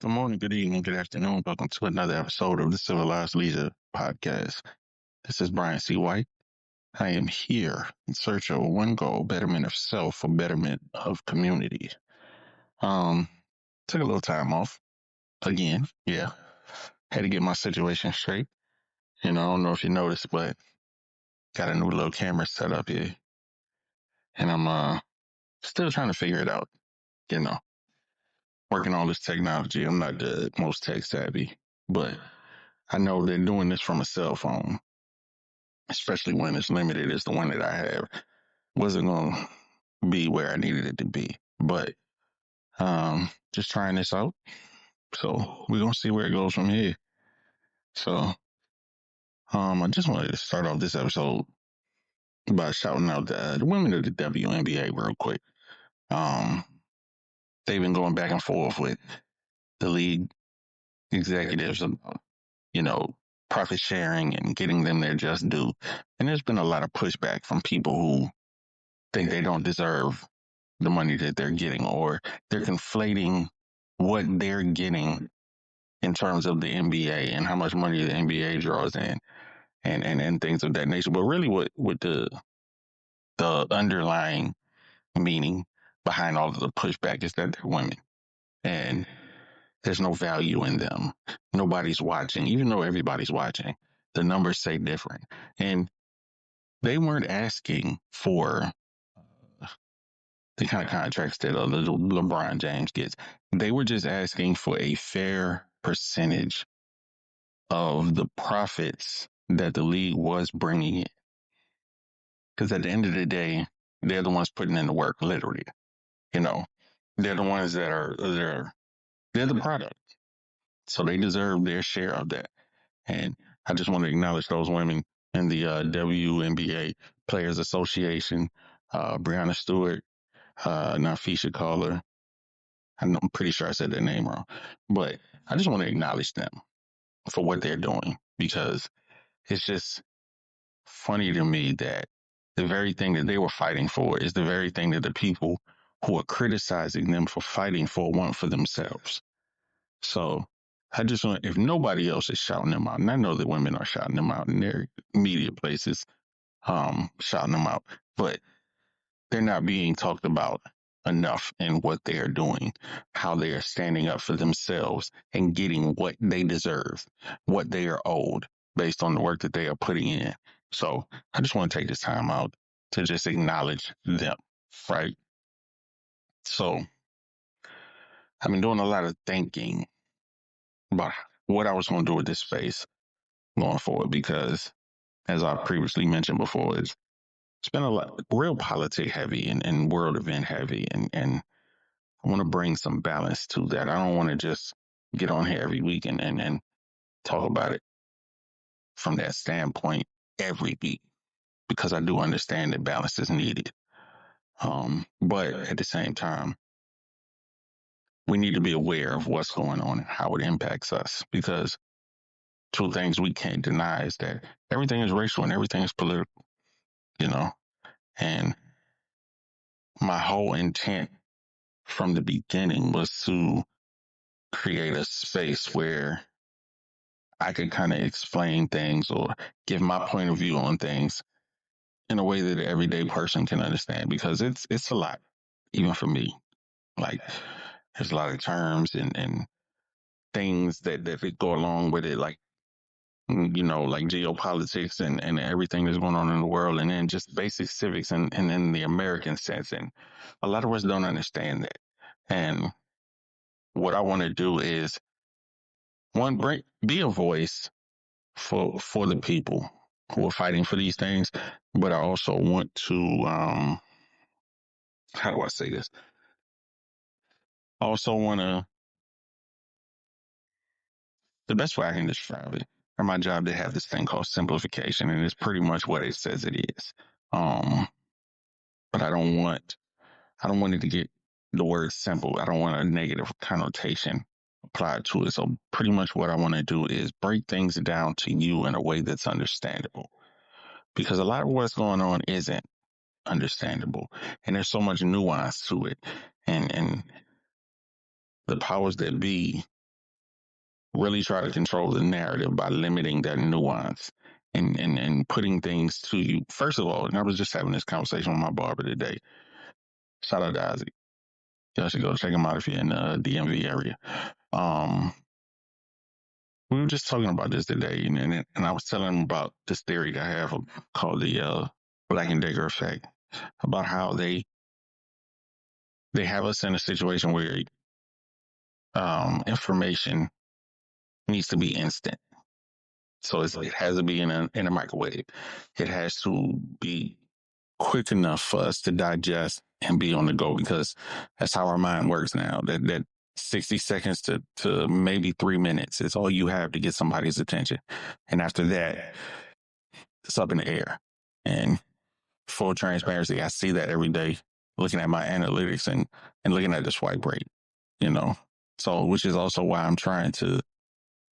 Good morning, good evening, good afternoon. Welcome to another episode of the Civilized Leisure Podcast. This is Brian C. White. I am here in search of one goal: betterment of self for betterment of community. Um, Took a little time off again. Yeah, had to get my situation straight. I don't know if you noticed, but got a new little camera set up here, and I'm still trying to figure it out. You know, working on this technology. I'm not the most tech savvy, but I know they're doing this from a cell phone, especially when it's limited as the one that I have, wasn't going to be where I needed it to be. But just trying this out. So we're going to see where it goes from here. So I just wanted to start off this episode by shouting out the women of the WNBA real quick. Um, they've been going back and forth with the league executives about, you know, profit sharing and getting them their just due. And there's been a lot of pushback from people who think they don't deserve the money that they're getting, or they're conflating what they're getting in terms of the NBA and how much money the NBA draws in and things of that nature. But really what the underlying meaning behind all of the pushback is that they're women and there's no value in them. Nobody's watching, even though everybody's watching. The numbers say different. And they weren't asking for the kind of contracts that LeBron James gets. They were just asking for a fair percentage of the profits that the league was bringing in. Because at the end of the day, they're the ones putting in the work, literally. You know, they're the ones they're the product. So they deserve their share of that. And I just want to acknowledge those women in the WNBA Players Association, Brianna Stewart, Nafisha Caller. I'm pretty sure I said their name wrong, but I just want to acknowledge them for what they're doing because it's just funny to me that the very thing that they were fighting for is the very thing that the people who are criticizing them for fighting for want for themselves. So I just want, if nobody else is shouting them out, and I know that women are shouting them out in their media places, shouting them out, but they're not being talked about enough in what they are doing, how they are standing up for themselves and getting what they deserve, what they are owed based on the work that they are putting in. So I just want to take this time out to just acknowledge them, right? So I've been doing a lot of thinking about what I was going to do with this space going forward because, as I previously mentioned before, it's been a lot real politic heavy and world event heavy and I want to bring some balance to that. I don't want to just get on here every week and talk about it from that standpoint every week because I do understand that balance is needed. But at the same time, we need to be aware of what's going on and how it impacts us because two things we can't deny is that everything is racial and everything is political, you know? And my whole intent from the beginning was to create a space where I could kind of explain things or give my point of view on things in a way that the everyday person can understand because it's a lot, even for me. Like there's a lot of terms and things that go along with it, like like geopolitics and everything that's going on in the world, and then just basic civics and in the American sense. And a lot of us don't understand that. And what I want to do is one, be a voice for the people who are fighting for these things, but I also want to how do I say this? I also want to the best way I can describe it. For my job, they have this thing called simplification, and it's pretty much what it says it is. Um, but I don't want it to get the word simple. I don't want a negative connotation applied to it. So pretty much what I want to do is break things down to you in a way that's understandable. Because a lot of what's going on isn't understandable. And there's so much nuance to it. And the powers that be really try to control the narrative by limiting that nuance and putting things to you. First of all, and I was just having this conversation with my barber today. Shout out to Isaac. Y'all should go check him out if you're in the DMV area. Um, we were just talking about this today, and I was telling him about this theory that I have called the Black and Decker effect, about how they have us in a situation where information needs to be instant. So it has to be in a microwave. It has to be quick enough for us to digest and be on the go, because that's how our mind works now. That 60 seconds to maybe 3 minutes is all you have to get somebody's attention. And after that, it's up in the air. And full transparency, I see that every day looking at my analytics and looking at the swipe rate, you know. So, which is also why I'm trying to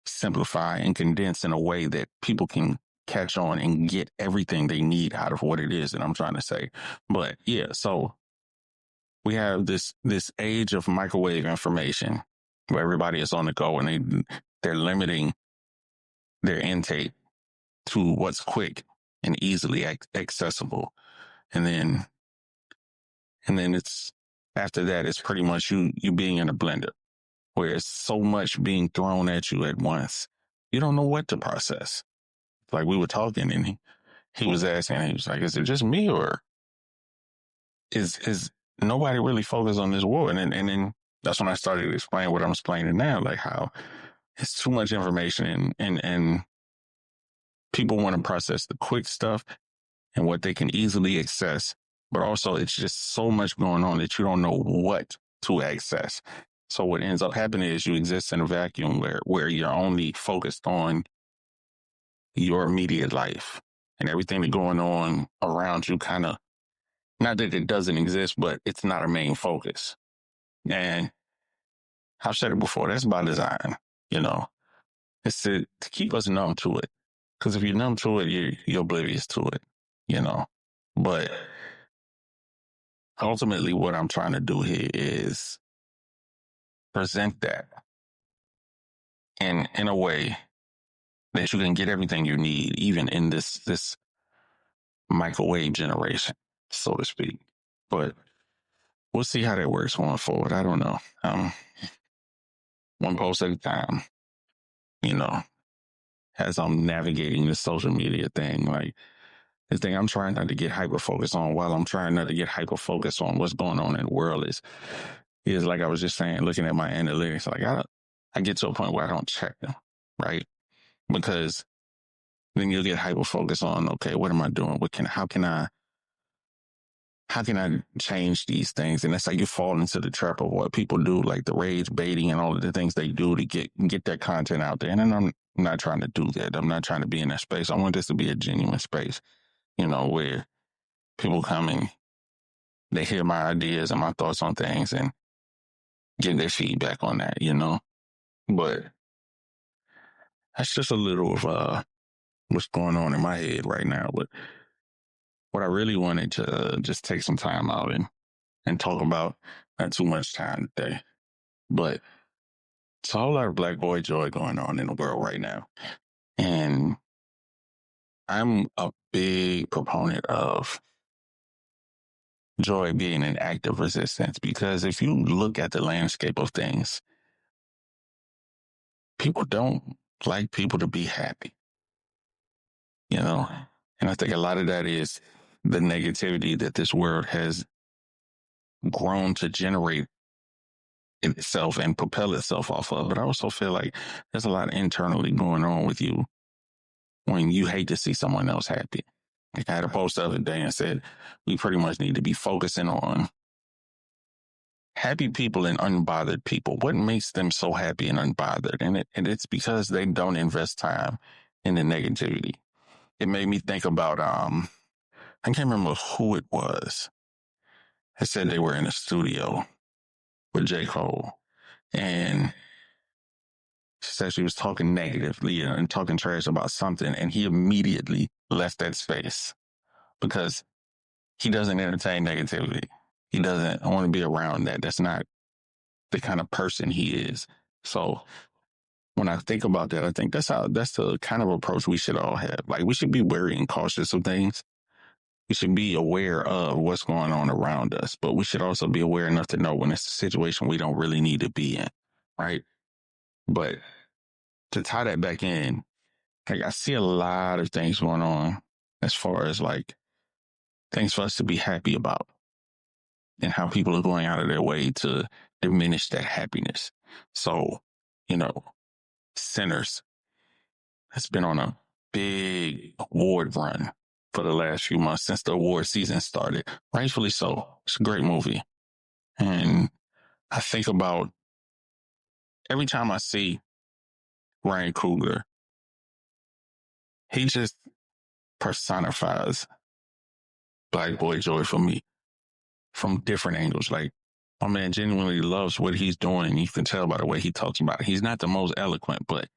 simplify and condense in a way that people can catch on and get everything they need out of what it is that I'm trying to say. But yeah, so we have this age of microwave information where everybody is on the go, and they're limiting their intake to what's quick and easily accessible. And then it's after that, it's pretty much you being in a blender where it's so much being thrown at you at once. You don't know what to process. Like, we were talking, and he was asking, he was like, is it just me, or is nobody really focused on this war? And then that's when I started to explain what I'm explaining now, like how it's too much information, and people want to process the quick stuff and what they can easily access, but also it's just so much going on that you don't know what to access. So what ends up happening is you exist in a vacuum where you're only focused on your immediate life, and everything that's going on around you kind of, not that it doesn't exist, but it's not a main focus. And I've said it before, that's by design, you know. It's to keep us numb to it. Because if you're numb to it, you're oblivious to it, you know. But ultimately, what I'm trying to do here is present that in a way that you can get everything you need, even in this microwave generation, so to speak. But we'll see how that works going forward. I don't know. One post at a time, you know, as I'm navigating the social media thing. Like, the thing I'm trying not to get hyper focused on, while I'm trying not to get hyper focused on what's going on in the world, is like I was just saying, looking at my analytics, like I get to a point where I don't check them, right? Because then you'll get hyper focused on, okay, what am I doing? How can I change these things? And that's like you fall into the trap of what people do, like the rage baiting and all of the things they do to get their content out there. And then I'm not trying to do that. I'm not trying to be in that space. I want this to be a genuine space, you know, where people come and they hear my ideas and my thoughts on things and give their feedback on that, you know. But that's just a little of what's going on in my head right now. But what I really wanted to just take some time out and talk about, not too much time today, but it's a whole lot of Black boy joy going on in the world right now. And I'm a big proponent of joy being an act of resistance, because if you look at the landscape of things, people don't like people to be happy, you know? And I think a lot of that is the negativity that this world has grown to generate itself and propel itself off of. But I also feel like there's a lot internally going on with you when you hate to see someone else happy. Like, I had a post the other day and said, we pretty much need to be focusing on happy people and unbothered people. What makes them so happy and unbothered? And it's because they don't invest time in the negativity. It made me think about, I can't remember who it was. I said they were in a studio with J. Cole, and she said she was talking negatively and talking trash about something, and he immediately left that space because he doesn't entertain negativity. He doesn't want to be around that. That's not the kind of person he is. So when I think about that, I think that's the kind of approach we should all have. Like we should be wary and cautious of things. We should be aware of what's going on around us, but we should also be aware enough to know when it's a situation we don't really need to be in, right? But to tie that back in, like I see a lot of things going on as far as like things for us to be happy about and how people are going out of their way to diminish that happiness. So, you know, Sinners has been on a big award run for the last few months since the award season started. Rightfully so. It's a great movie. And I think about every time I see Ryan Coogler, he just personifies Black Boy Joy for me from different angles. Like, my man genuinely loves what he's doing, and you can tell by the way he talks about it. He's not the most eloquent, but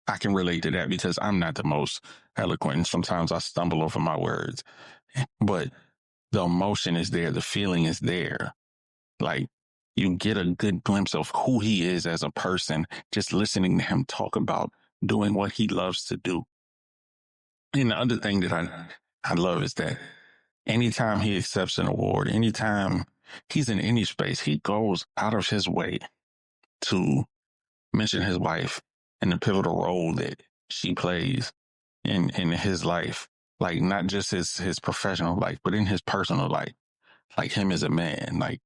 I can relate to that because I'm not the most eloquent. And sometimes I stumble over my words, but the emotion is there, the feeling is there. Like, you get a good glimpse of who he is as a person just listening to him talk about doing what he loves to do. And the other thing that I love is that anytime he accepts an award, anytime he's in any space, he goes out of his way to mention his wife and the pivotal role that she plays in his life. Like not just his professional life, but in his personal life. Like him as a man. Like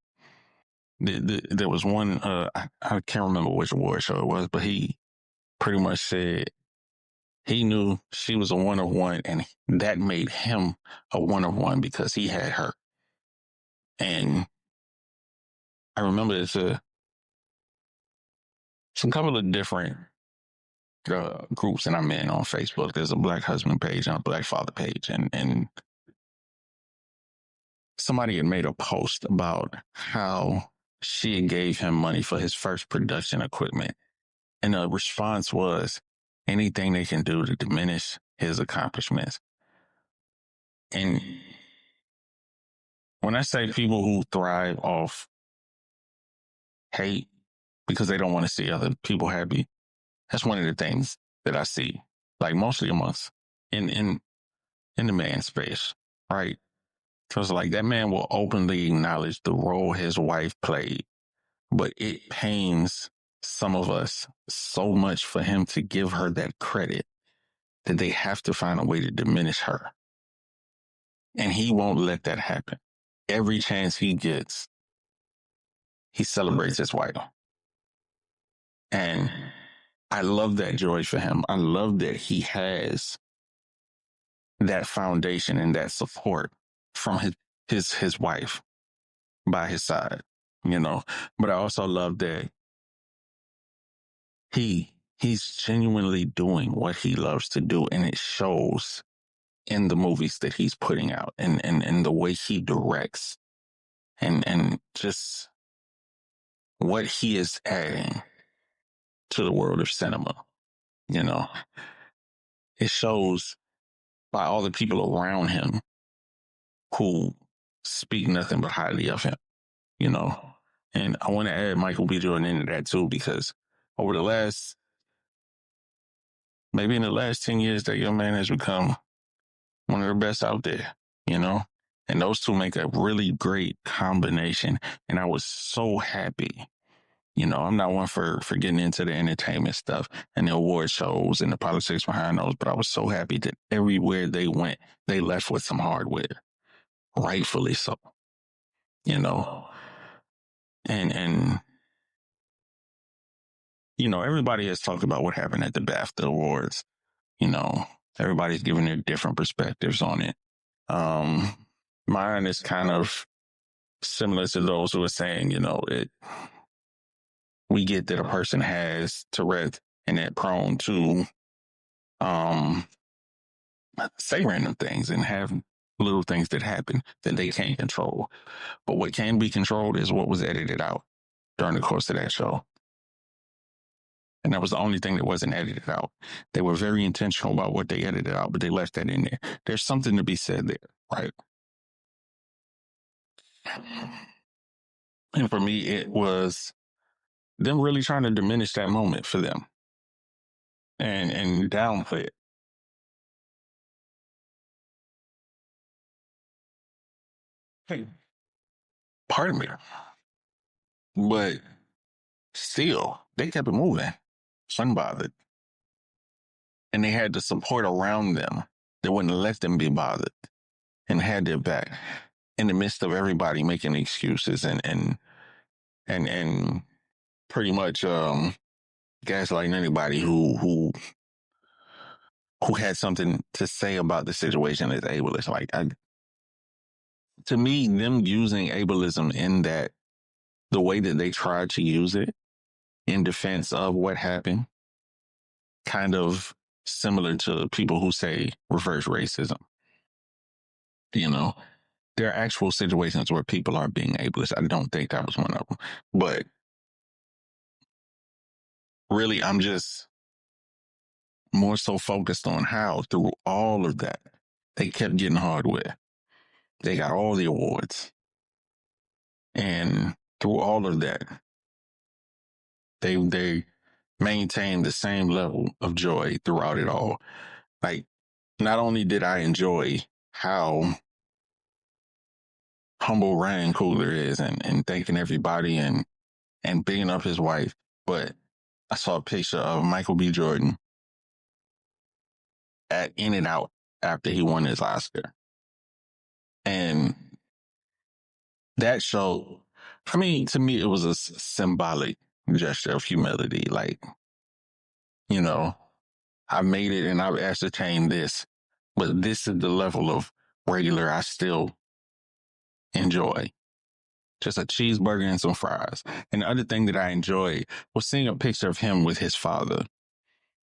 there was one I can't remember which award show it was, but he pretty much said he knew she was a one of one, and that made him a one of one because he had her. And I remember it's a couple of different groups that I'm in on Facebook. There's a Black husband page and a Black father page, and somebody had made a post about how she gave him money for his first production equipment, and the response was anything they can do to diminish his accomplishments. And when I say people who thrive off hate because they don't want to see other people happy, that's one of the things that I see, like mostly amongst in the man space, right? Because like that man will openly acknowledge the role his wife played, but it pains some of us so much for him to give her that credit that they have to find a way to diminish her. And he won't let that happen. Every chance he gets, he celebrates his wife. And I love that joy for him. I love that he has that foundation and that support from his wife by his side, you know. But I also love that he's genuinely doing what he loves to do, and it shows in the movies that he's putting out and the way he directs and just what he is adding to the world of cinema. You know, it shows by all the people around him who speak nothing but highly of him, you know. And I want to add Michael B. Jordan into that too, because over the last, maybe in the last 10 years, that young man has become one of the best out there, you know? And those two make a really great combination. And I was so happy. You know, I'm not one for getting into the entertainment stuff and the award shows and the politics behind those, but I was so happy that everywhere they went, they left with some hardware. Rightfully so, you know. And you know, everybody has talked about what happened at the BAFTA Awards. You know, everybody's giving their different perspectives on it. Um, Mine is kind of similar to those who are saying, you know, we get that a person has Tourette and they're prone to um, say random things and have little things that happen that they can't control. But what can be controlled is what was edited out during the course of that show. And that was the only thing that wasn't edited out. They were very intentional about what they edited out, but they left that in there. There's something to be said there, right? And for me, it was them really trying to diminish that moment for them. and downplay it. Hey, pardon me, but still, they kept it moving, unbothered, and they had the support around them that wouldn't let them be bothered and had their back in the midst of everybody making excuses and pretty much gaslighting anybody who had something to say about the situation as ableist. To me, them using ableism in that the way that they tried to use it in defense of what happened, kind of similar to people who say reverse racism. You know, there are actual situations where people are being ableist. I don't think that was one of them, but really, I'm just more so focused on how through all of that they kept getting hardware. They got all the awards, and through all of that, they maintained the same level of joy throughout it all. Like, not only did I enjoy how humble Ryan Coogler is and thanking everybody and bigging up his wife, but I saw a picture of Michael B. Jordan at In and Out after he won his Oscar. And that showed, I mean, to me, it was a symbolic gesture of humility. Like, you know, I made it and I've ascertained this, but this is the level of regular I still enjoy. Just a cheeseburger and some fries. And the other thing that I enjoyed was seeing a picture of him with his father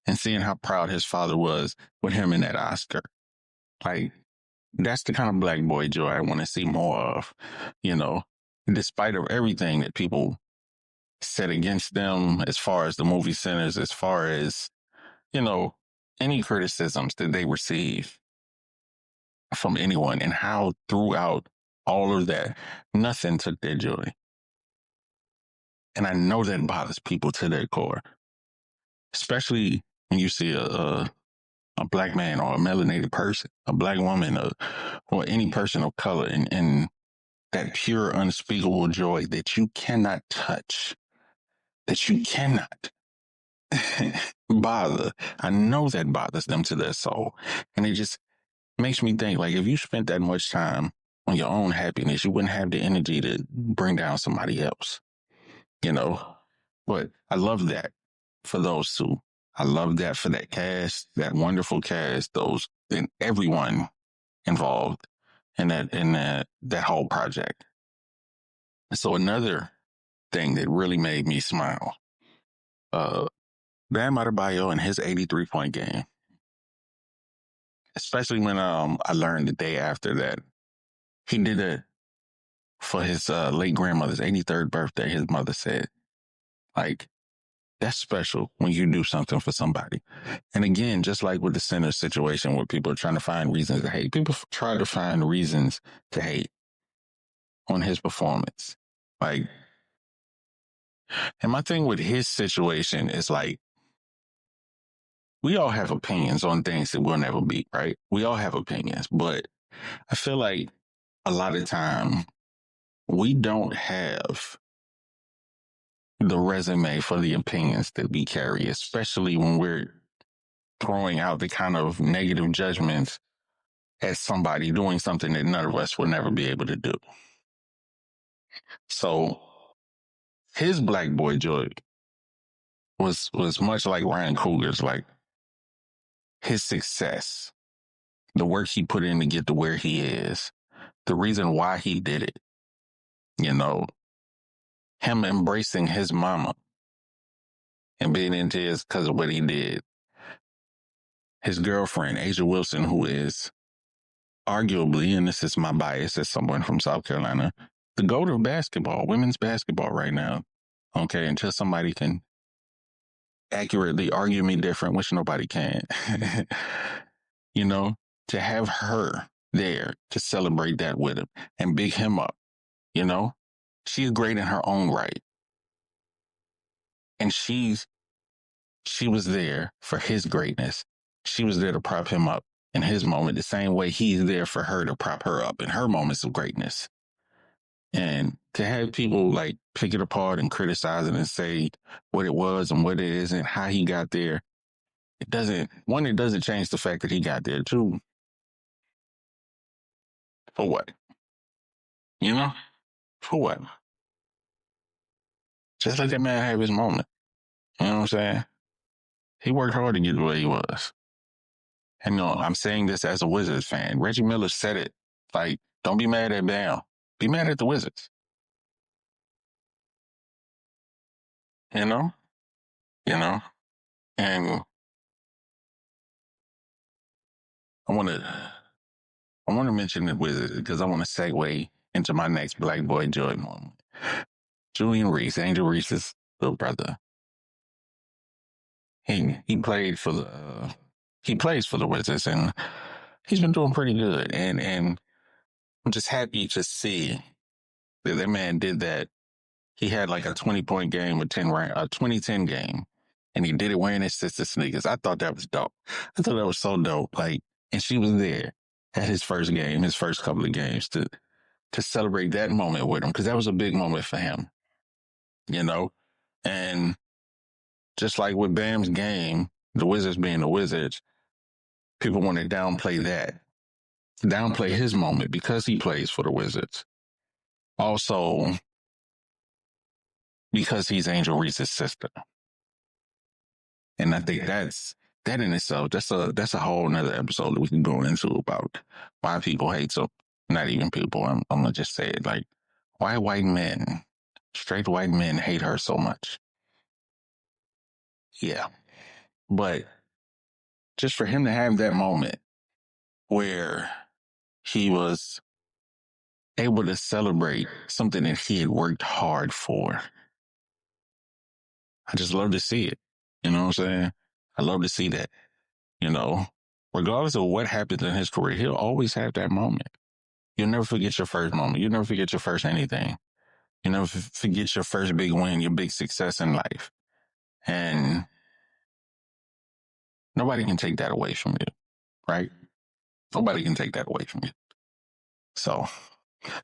and seeing how proud his father was with him in that Oscar. Like, that's the kind of black boy joy I want to see more of, you know, despite of everything that people said against them as far as the movie centers, as far as, you know, any criticisms that they receive from anyone and how throughout all of that, nothing took their joy. And I know that bothers people to their core, especially when you see a black man or a melanated person, a black woman, or any person of color in that pure, unspeakable joy that you cannot touch, that you cannot bother. I know that bothers them to their soul. And it just makes me think, like, if you spent that much time on your own happiness, you wouldn't have the energy to bring down somebody else, you know? But I love that for those two. I love that for that cast, that wonderful cast, those and everyone involved in that whole project. So another thing that really made me smile, uh, Bam Adebayo and his 83-point game, especially when I learned the day after that he did it for his late grandmother's 83rd birthday. His mother said, like, that's special when you do something for somebody. And again, just like with the center situation where people are trying to find reasons to hate, people try to find reasons to hate on his performance. Like, and my thing with his situation is like, we all have opinions on things that we'll never be, right? We all have opinions, but I feel like a lot of time we don't have the resume for the opinions that we carry, especially when we're throwing out the kind of negative judgments at somebody doing something that none of us will never be able to do. So his black boy joy was much like Ryan Coogler's, like his success, the work he put in to get to where he is, the reason why he did it, you know, him embracing his mama and being into his because of what he did. His girlfriend, Asia Wilson, who is arguably, and this is my bias as someone from South Carolina, the GOAT of basketball, women's basketball right now. Okay, until somebody can accurately argue me different, which nobody can. You know, to have her there to celebrate that with him and big him up, you know, she's great in her own right. And she's She was there for his greatness. She was there to prop him up in his moment, the same way he's there for her to prop her up in her moments of greatness. And to have people like pick it apart and criticize it and say what it was and what it isn't, how he got there, it doesn't change the fact that he got there. Two, for what? You know? For what? Just let that man have his moment. You know what I'm saying? He worked hard to get where he was. And no, I'm saying this as a Wizards fan. Reggie Miller said it. Like, don't be mad at Bam. Be mad at the Wizards. You know? You know? And I want to I want to mention the Wizards because I want to segue into my next Black Boy Joy moment. Julian Reese, Angel Reese's little brother. He played for the he plays for the Wizards and he's been doing pretty good. And I'm just happy to see that that man did that. He had like a 20-point game with 2010 game, and he did it wearing his sister's sneakers. I thought that was dope. I thought that was so dope. Like, and she was there at his first game, his first couple of games to celebrate that moment with him because that was a big moment for him, you know. And just like with Bam's game, the Wizards being the Wizards, people want to downplay his moment because he plays for the Wizards. Also, because he's Angel Reese's sister. And I think that in itself, that's a whole nother episode that we can go into about why people hate so not even people. I'm gonna just say it like why straight white men hate her so much. Yeah. But just for him to have that moment where he was able to celebrate something that he had worked hard for. I just love to see it. You know what I'm saying? I love to see that. You know, regardless of what happens in his career, he'll always have that moment. You'll never forget your first moment. You'll never forget your first anything. You'll never forget your first big win, your big success in life. And nobody can take that away from you, right? Nobody can take that away from you. So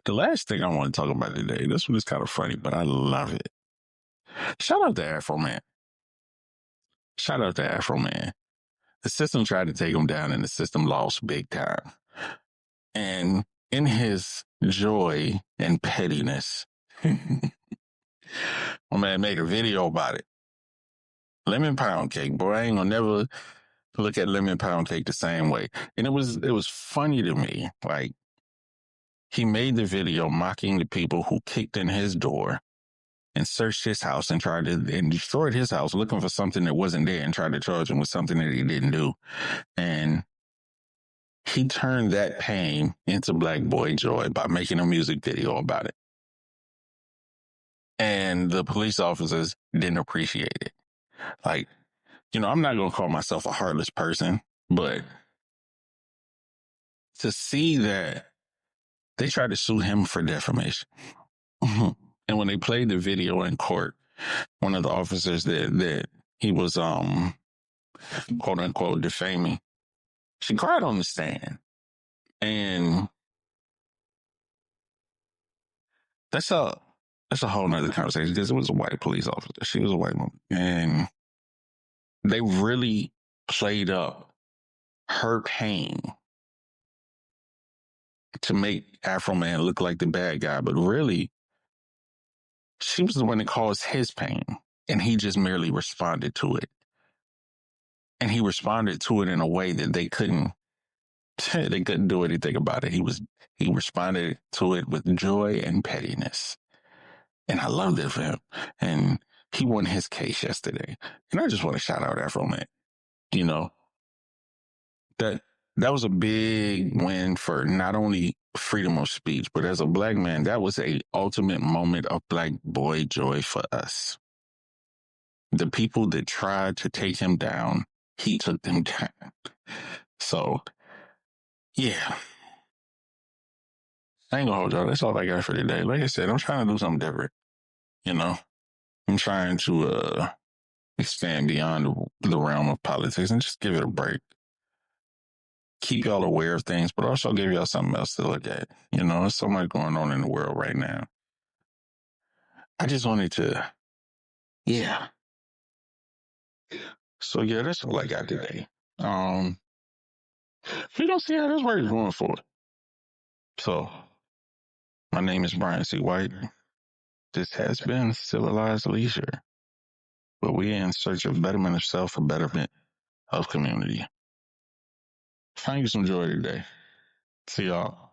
the last thing I want to talk about today, this one is kind of funny, but I love it. Shout out to Afro Man. Shout out to Afro Man. The system tried to take him down and the system lost big time. And in his joy and pettiness, my man made a video about it. Lemon pound cake, boy. I ain't gonna never look at lemon pound cake the same way. And it was funny to me. Like he made the video mocking the people who kicked in his door and searched his house and and destroyed his house looking for something that wasn't there and tried to charge him with something that he didn't do. And he turned that pain into Black Boy Joy by making a music video about it. And the police officers didn't appreciate it. Like, you know, I'm not going to call myself a heartless person, but to see that they tried to sue him for defamation. And when they played the video in court, one of the officers that he was quote unquote defaming, she cried on the stand. And that's a whole nother conversation because it was a white police officer. She was a white woman. And they really played up her pain to make Afro Man look like the bad guy. But really, she was the one that caused his pain. And he just merely responded to it. And he responded to it in a way that they couldn't do anything about it. He responded to it with joy and pettiness. And I loved it for him. And he won his case yesterday. And I just want to shout out Afro Man. You know, that was a big win for not only freedom of speech, but as a Black man, that was a ultimate moment of Black boy joy for us. The people that tried to take him down, he took them down. So, yeah. I ain't gonna hold y'all. That's all I got for today. Like I said, I'm trying to do something different. You know, I'm trying to expand beyond the realm of politics and just give it a break. Keep y'all aware of things, but also give y'all something else to look at. You know, there's so much going on in the world right now. I just wanted to, yeah. So yeah, that's all I got today. We don't see how this work is going forward. So my name is Brian C. White. This has been Civilized Leisure, but we're in search of betterment of self and betterment of community. Find you some joy today. See y'all.